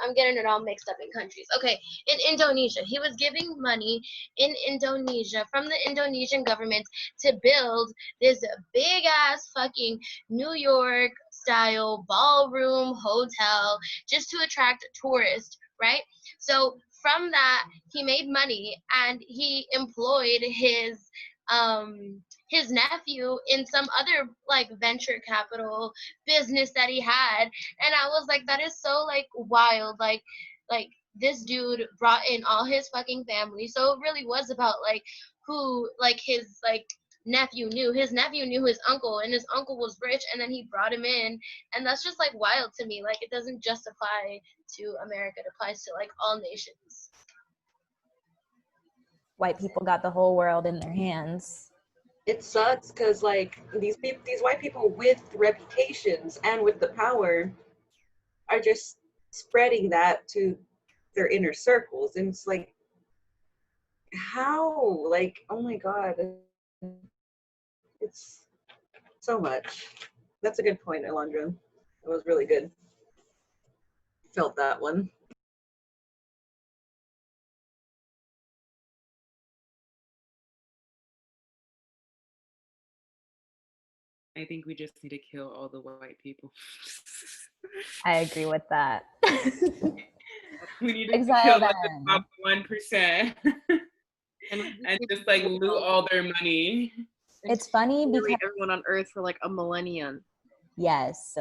I'm getting it all mixed up in countries. Okay, in Indonesia, he was giving money in Indonesia from the Indonesian government to build this big ass fucking New York style ballroom hotel just to attract tourists, right? So from that, he made money and he employed his nephew in some other like venture capital business that he had. And I was like, that is so like wild. Like this dude brought in all his fucking family. So it really was about like who like his like nephew knew. His nephew knew his uncle, and his uncle was rich, and then he brought him in. And that's just like wild to me. Like it doesn't just apply to America, it applies to like all nations. White people got the whole world in their hands. It sucks because like these white people with reputations and with the power are just spreading that to their inner circles, and it's like, how? Like, oh my god, it's so much. That's a good point, Alondra. It was really good. Felt that one. I think we just need to kill all the white people. I agree with that. We need to Exile kill them. like the top 1% and just like loot all their money. It's funny because everyone on Earth for like a millennium. yes,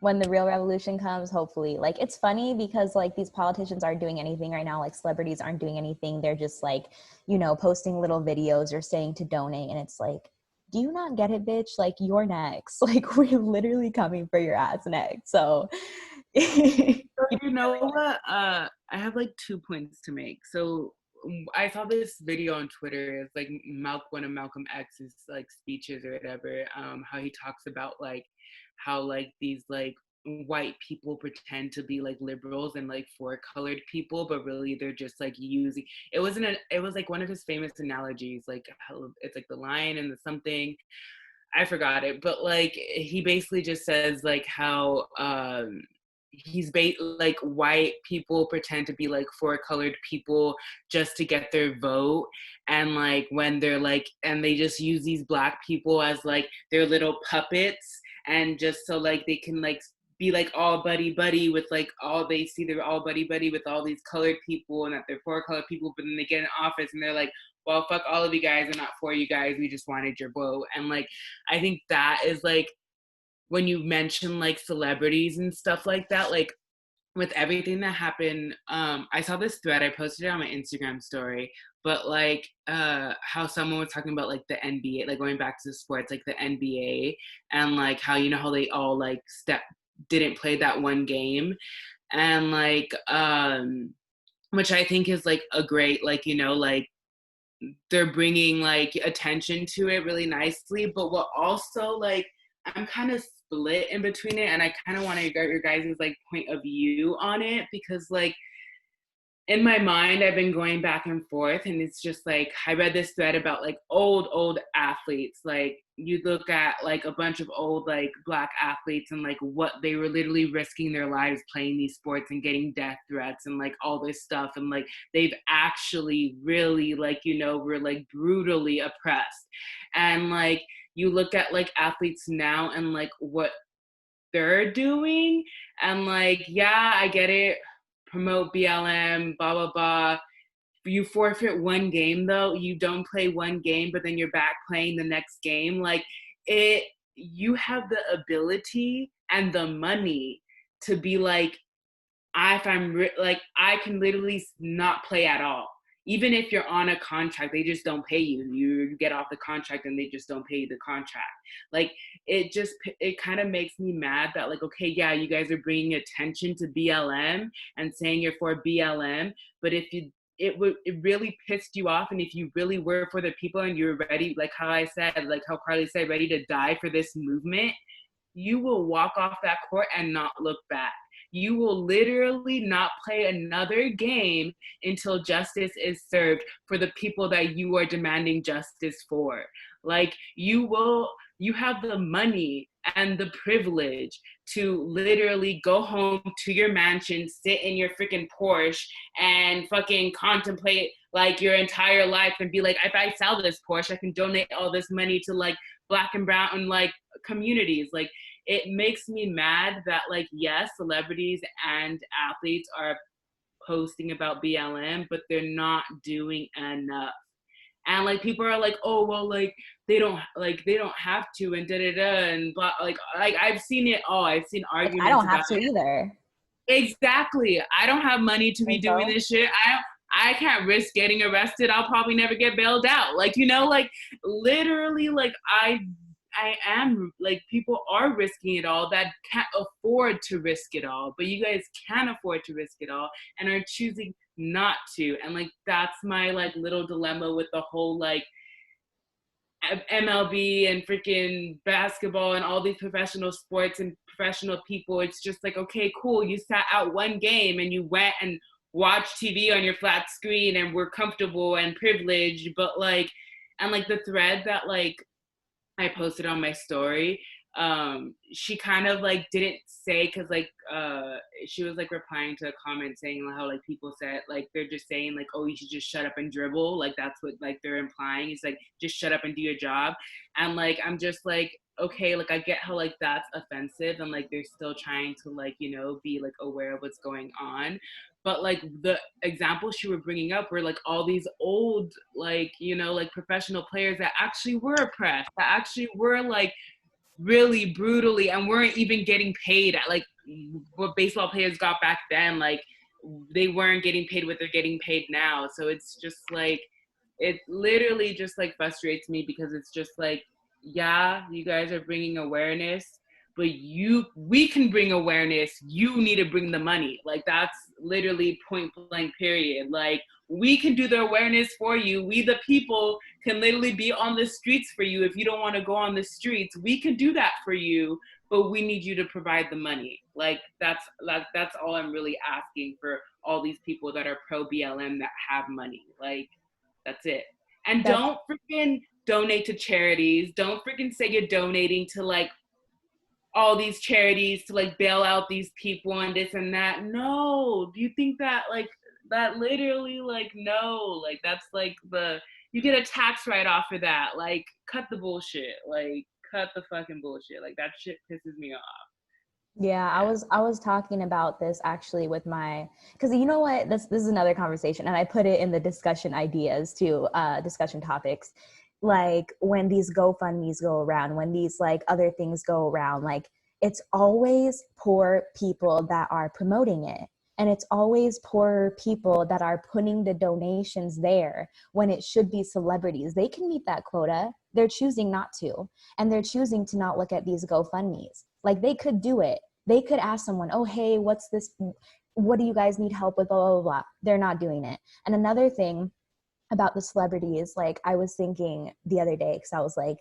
when the real revolution comes, hopefully. Like, it's funny because like these politicians aren't doing anything right now. Like, celebrities aren't doing anything. They're just like, you know, posting little videos or saying to donate, and it's like, do you not get it, bitch? Like, you're next. Like, we're literally coming for your ass next. So you know what? I have like 2 points to make. So I saw this video on Twitter. It's like one of Malcolm X's like speeches or whatever. How he talks about like how like these like white people pretend to be like liberals and like for colored people, but really they're just like using. It was like one of his famous analogies, like how it's like the lion and the something. I forgot it, but like he basically just says like how like white people pretend to be like for colored people just to get their vote, and like when they're like, and they just use these black people as like their little puppets, and just so like they can like be like all buddy with like all, they see they're all buddy with all these colored people and that they're for colored people, but then they get in office and they're like, well, fuck all of you guys, we're not for you guys, we just wanted your vote. And like I think that is like, when you mention like celebrities and stuff like that, like with everything that happened, I saw this thread, I posted it on my Instagram story, but like how someone was talking about like the NBA, like going back to the sports, like the NBA, and like how, you know, how they all like didn't play that one game, and like which I think is like a great, like, you know, like they're bringing like attention to it really nicely. But what also like I'm kind of split in between it, and I kind of want to get your guys' like point of view on it, because like in my mind I've been going back and forth, and it's just like I read this thread about like old athletes. Like you look at like a bunch of old like black athletes and like what they were literally risking their lives playing these sports and getting death threats and like all this stuff, and like they've actually really like, you know, were like brutally oppressed. And like you look at like athletes now and like what they're doing, and like, yeah, I get it, promote BLM, blah, blah, blah. You forfeit one game though, you don't play one game, but then you're back playing the next game. Like you have the ability and the money to be like, I can literally not play at all. Even if you're on a contract, they just don't pay you. You get off the contract and they just don't pay you the contract. Like it kind of makes me mad that like, okay, yeah, you guys are bringing attention to BLM and saying you're for BLM, but if it really pissed you off, and if you really were for the people and you're ready, like how I said, like how Carly said, ready to die for this movement, you will walk off that court and not look back. You will literally not play another game until justice is served for the people that you are demanding justice for. Like you have the money and the privilege to literally go home to your mansion, sit in your freaking Porsche and fucking contemplate like your entire life and be like, if I sell this Porsche, I can donate all this money to like Black and brown like communities. Like it makes me mad that like, yes, celebrities and athletes are posting about BLM, but they're not doing enough. And like people are like, oh well, like they don't have to, and da da da, and blah. Like I've seen it all. I've seen Like, arguments I don't about have to either. exactly. I don't have money to be doing this shit. I can't risk getting arrested. I'll probably never get bailed out. Like, you know, like literally, like I am like people are risking it all that can't afford to risk it all, but you guys can afford to risk it all and are choosing not to. And like that's my like little dilemma with the whole like MLB and freaking basketball and all these professional sports and professional people. It's just like, okay, cool. You sat out one game and you went and watched TV on your flat screen and were comfortable and privileged, but like, and like the thread that like I posted on my story, she kind of like didn't say, cause like she was like replying to a comment saying how like people said like they're just saying like, oh, you should just shut up and dribble, like that's what like they're implying. It's like just shut up and do your job. And like I'm just like, okay, like I get how like that's offensive and like they're still trying to like, you know, be like aware of what's going on. But like the examples she were bringing up were like all these old like, you know, like professional players that actually were oppressed, that actually were like really brutally and weren't even getting paid at like what baseball players got back then. Like they weren't getting paid what they're getting paid now. So it's just like, it literally just like frustrates me because it's just like, yeah, you guys are bringing awareness, but we can bring awareness. You need to bring the money. Like that's literally point blank period. Like we can do the awareness for you. We, the people, can literally be on the streets for you. If you don't want to go on the streets, we can do that for you, but we need you to provide the money. Like that's all I'm really asking for all these people that are pro BLM that have money. Like that's it. And don't freaking donate to charities. Don't freaking say you're donating to like all these charities to like bail out these people and this and that. No, do you think that like that literally like no, like that's like you get a tax write-off for that. Like cut the bullshit. Like cut the fucking bullshit. Like that shit pisses me off. Yeah, I was talking about this actually with my, because you know what, this is another conversation, and I put it in the discussion ideas too, discussion topics. Like when these GoFundMe's go around, when these like other things go around, like it's always poor people that are promoting it. And it's always poor people that are putting the donations there when it should be celebrities. They can meet that quota. They're choosing not to. And they're choosing to not look at these GoFundMe's. Like they could do it. They could ask someone, oh, hey, what's this? What do you guys need help with? Blah, blah, blah, blah. They're not doing it. And another thing about the celebrities, like I was thinking the other day, because I was like,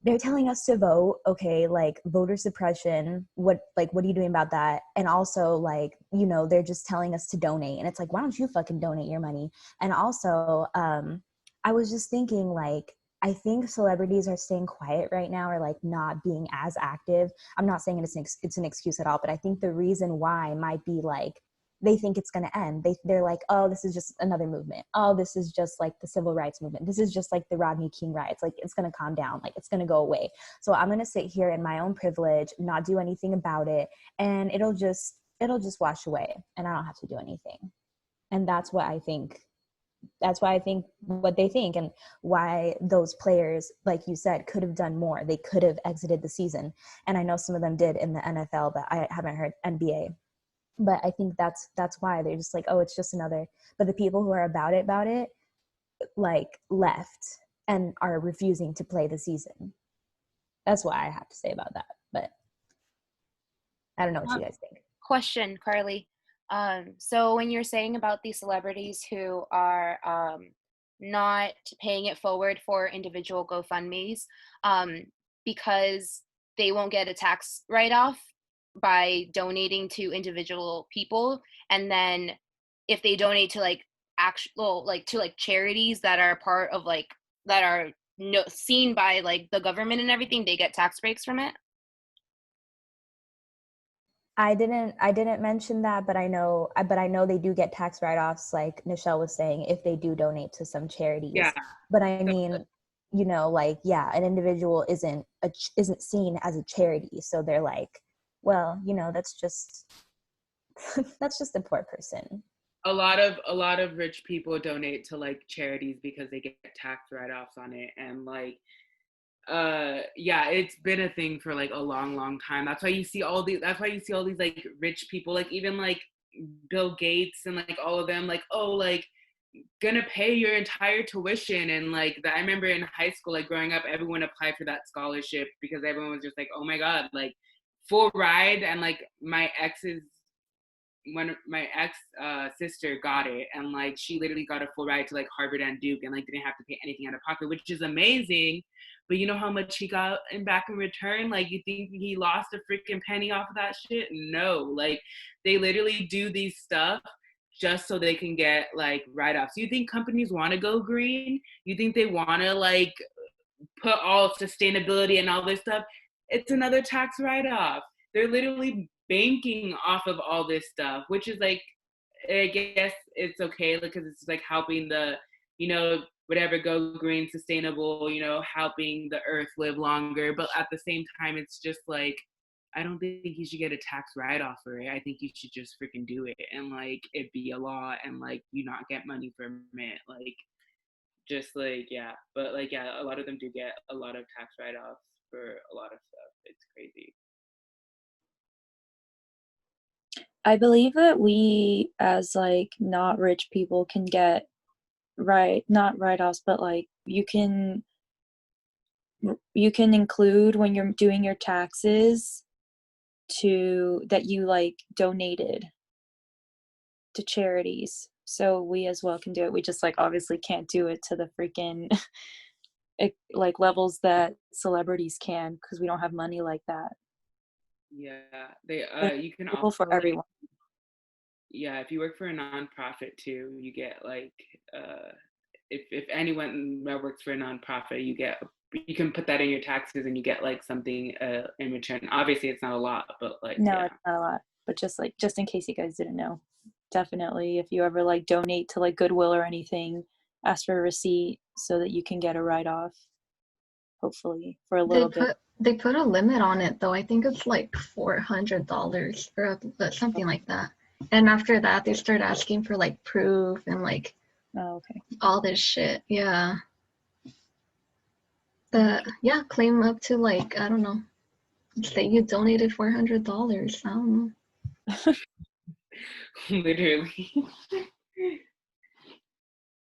they're telling us to vote, okay, like voter suppression, what are you doing about that? And also like, you know, they're just telling us to donate. And it's like, why don't you fucking donate your money? And also, I was just thinking like, I think celebrities are staying quiet right now, or like not being as active. I'm not saying it's an excuse at all, but I think the reason why might be like, they think it's going to end. They're like, oh, this is just another movement. Oh, this is just like the civil rights movement. This is just like the Rodney King riots. Like it's going to calm down. Like it's going to go away. So I'm going to sit here in my own privilege, not do anything about it. And it'll just wash away and I don't have to do anything. And that's what I think. That's why I think what they think, and why those players, like you said, could have done more. They could have exited the season. And I know some of them did in the NFL, but I haven't heard NBA. But I think that's why they're just like, oh, it's just another. But the people who are about it, like left and are refusing to play the season. That's what I have to say about that. But I don't know what you guys think. Question, Carly. So when you're saying about these celebrities who are not paying it forward for individual GoFundMe's because they won't get a tax write-off by donating to individual people, and then if they donate to like actual like to like charities that are part of like that are seen by like the government and everything, they get tax breaks from it. I didn't mention that, but I know they do get tax write-offs, like Nichelle was saying, if they do donate to some charities. Yeah. But I mean, you know, like, yeah, an individual isn't seen as a charity, so they're like, well, you know, that's just a poor person. a lot of rich people donate to like charities because they get tax write-offs on it, and like yeah, it's been a thing for like a long time. That's why you see all these like rich people, like even like Bill Gates and like all of them, like, oh, like gonna pay your entire tuition. And like I remember in high school, like growing up, everyone applied for that scholarship because everyone was just like, oh my god, like full ride. And like my ex's when my ex sister got it, and like she literally got a full ride to like Harvard and Duke, and like didn't have to pay anything out of pocket, which is amazing. But you know how much he got in back in return? Like, you think he lost a freaking penny off of that shit? No. Like, they literally do these stuff just so they can get like write-offs. You think companies want to go green? You think they want to like put all sustainability and all this stuff? It's another tax write-off. They're literally banking off of all this stuff, which is like, I guess it's okay because it's like helping the, you know, whatever, go green, sustainable, you know, helping the earth live longer. But at the same time, it's just like, I don't think you should get a tax write-off for it. I think you should just freaking do it, and like it be a law, and like you not get money from it. Like, just like, yeah. But like, yeah, a lot of them do get a lot of tax write-offs for a lot of stuff. It's crazy. I believe that we, as like not rich people, can get not write-offs, but like you can include when you're doing your taxes that you like donated to charities. So we as well can do it. We just like obviously can't do it to the freaking like levels that celebrities can, because we don't have money like that. Yeah, they you can also also for everyone. Yeah, if you work for a nonprofit too, you get like if anyone that works for a nonprofit, you can put that in your taxes and you get like something in return. Obviously, it's not a lot, but like, No, yeah. it's not a lot. But just in case you guys didn't know, definitely if you ever like donate to like Goodwill or anything, ask for a receipt so that you can get a write-off. Hopefully for a little bit. They put a limit on it though. I think it's like $400 or something like that. And after that, they start asking for like proof and like all this shit. Yeah. But yeah, claim up to like, I don't know. Say you donated $400. I don't know. Literally.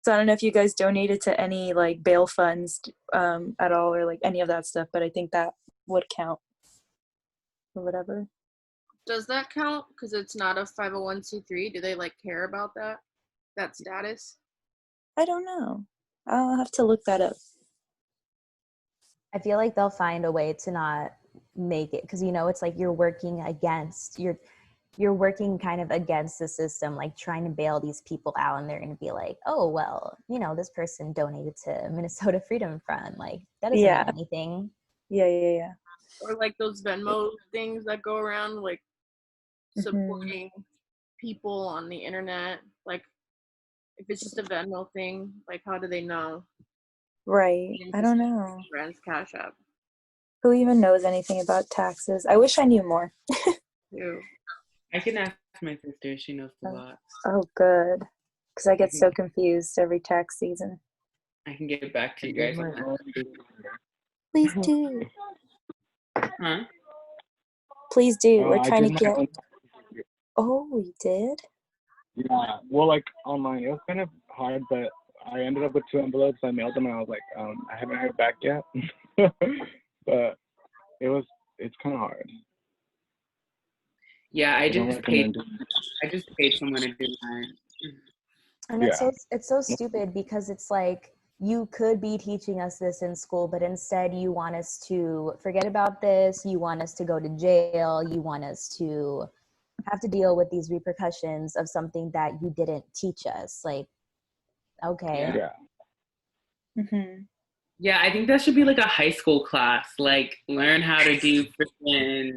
So I don't know if you guys donated to any like bail funds at all, or like any of that stuff, but I think that would count or whatever. Does that count? Because it's not a 501c3. Do they like care about that status? I don't know. I'll have to look that up. I feel like they'll find a way to not make it, because you know it's like you're working kind of against the system, like trying to bail these people out, and they're going to be like, oh well, you know, this person donated to Minnesota Freedom Front, like that doesn't mean anything. Yeah. Or like those Venmo things that go around, like supporting people on the internet. Like if it's just a Venmo thing, like how do they know? Right. I don't know. Friends Cash App. Who even knows anything about taxes? I wish I knew more. Ew. I can ask my sister. She knows a lot. Oh, good. Because I get so confused every tax season. I can get back to you guys on that. Please do. Huh? Please do. We're trying to get... Oh, we did? Yeah. Well, like online, it was kind of hard, but I ended up with 2 envelopes. I mailed them, and I was like, I haven't heard back yet. But it's kind of hard. Yeah, I just paid someone to do mine. And it's so stupid, because it's like, you could be teaching us this in school, but instead you want us to forget about this. You want us to go to jail. You want us to have to deal with these repercussions of something that you didn't teach us. Like, okay. Yeah. Mm-hmm. Yeah, I think that should be like a high school class. Like, learn how to do freaking